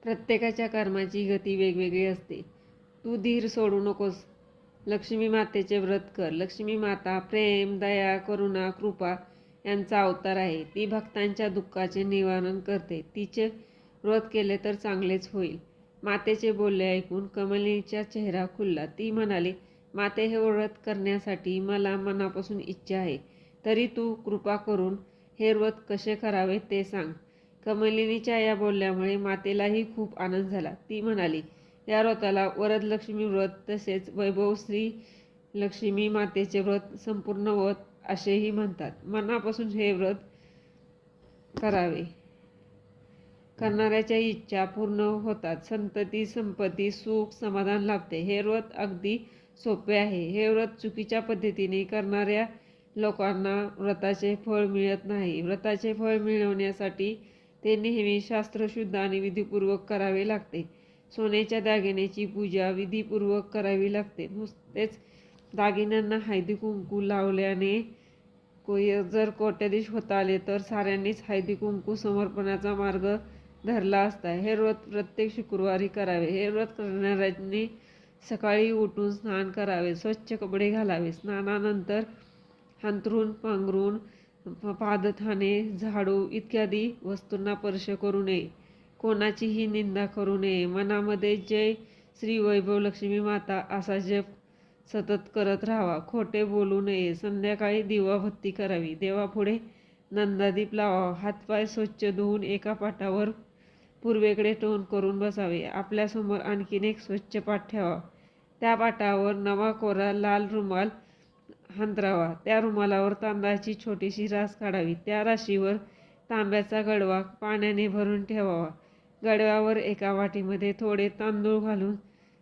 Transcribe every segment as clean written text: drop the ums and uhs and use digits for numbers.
प्रत्येकाच्या कर्माची गती वेगवेगळी असते. तू धीर सोडू नकोस. लक्ष्मी मातेचे व्रत कर. लक्ष्मी माता प्रेम, दया, करुणा, कृपा यांचा अवतार आहे. ती भक्तांच्या दुःखाचे निवारण करते. तिचे व्रत केले तर चांगलेच होईल. मातेचे बोलणे ऐकून कमलिनीचा चेहरा खुलला. ती म्हणाली, माते, हे व्रत करण्यासाठी मला मनापासून इच्छा आहे. तरी तू कृपा करून हे व्रत कसे करावे ते सांग. कमलिनीच्या या बोलण्यामुळे मातेलाही खूप आनंद झाला. ती म्हणाली, या व्रताला वरदलक्ष्मी व्रत तसेच वैभव श्री लक्ष्मी मातेचे व्रत, संपूर्ण व्रत असेही म्हणतात. मनापासून हे व्रत करावे. करणाऱ्याच्या इच्छा पूर्ण होतात. संतती, संपत्ती, सुख, समाधान लाभते. हे व्रत अगदी सोपे आहे. हे व्रत चुकीच्या पद्धतीने करणाऱ्या लोकांना व्रताचे फळ मिळत नाही. व्रताचे फळ मिळवण्यासाठी ते नेहमी शास्त्रशुद्ध आणि विधीपूर्वक करावे लागते. सोन्याच्या दागिन्याची पूजा विधीपूर्वक करावी लागते. नुसतेच दागिन्यांना हळदी कुंकू लावल्याने जर कोट्याधीश होता आले तर साऱ्यांनीच हळदी कुंकू समर्पणाचा मार्ग धरला असता. हे व्रत प्रत्येक शुक्रवारी करावे. हे व्रत करणाऱ्यांनी सकाळी उठून स्नान करावे, स्वच्छ कपडे घालावे. स्नानानंतर अंथरूण, पांघरूण, पादथाने, झाडू इत्यादी वस्तूंना स्पर्श करू नये. कोणाचीही निंदा करू नये. मनामध्ये जय श्री वैभव लक्ष्मी माता असा जप सतत करत राहावा. खोटे बोलू नये. संध्याकाळी दिवाबत्ती करावी. देवापुढे नंदादीप लावावा. हातपाय स्वच्छ धुवून एका पाटावर पूर्वेकडे तोंड करून बसावे. आपल्यासमोर आणखीन एक स्वच्छ पाट ठेवावा. त्या पाटावर नवा कोरा लाल रुमाल अंथरावा. त्या रुमालावर तांदळाची छोटीशी रास काढावी. त्या राशीवर तांब्याचा गडवा पाण्याने भरून ठेवावा. गडव्यावर एका वाटीमध्ये थोडे तांदूळ घालून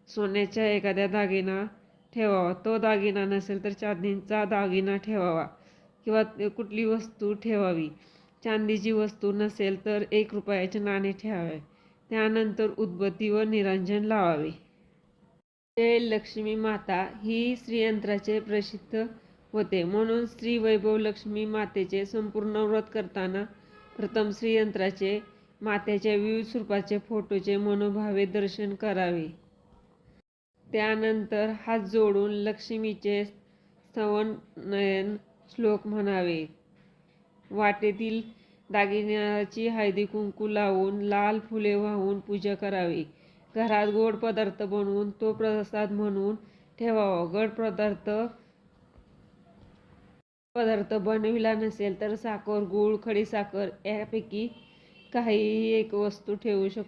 सोन्याचा एखादा दागिना ठेवावा. तो दागिना नसेल तर चांदीचा दागिना ठेवावा किंवा कुठली वस्तू ठेवावी. चांदीची वस्तू नसेल तर 1 रुपयाचे नाणे ठेवावे. त्यानंतर उदबत्ती व निरांजन लावावे. जय लक्ष्मी माता ही श्रीयंत्राचे प्रसिद्ध होते. म्हणून श्री वैभव लक्ष्मी मातेचे संपूर्ण व्रत करताना प्रथम श्रीयंत्राचे, मातेच्या विविध स्वरूपाचे फोटोचे मनोभावे दर्शन करावे. त्यानंतर हात जोडून लक्ष्मीचे स्तवनयन श्लोक म्हणावे. वाटेतील दागिन्याची हळदी कुंकू लावून लाल फुले वाहून पूजा करावी. घरात गोड पदार्थ बनवून तो प्रसाद म्हणून ठेवावा. गोड पदार्थ बनविला नसेल तर साखर, गूळ, खडीसाखर यापैकी काहीही एक वस्तू ठेवू शकतो.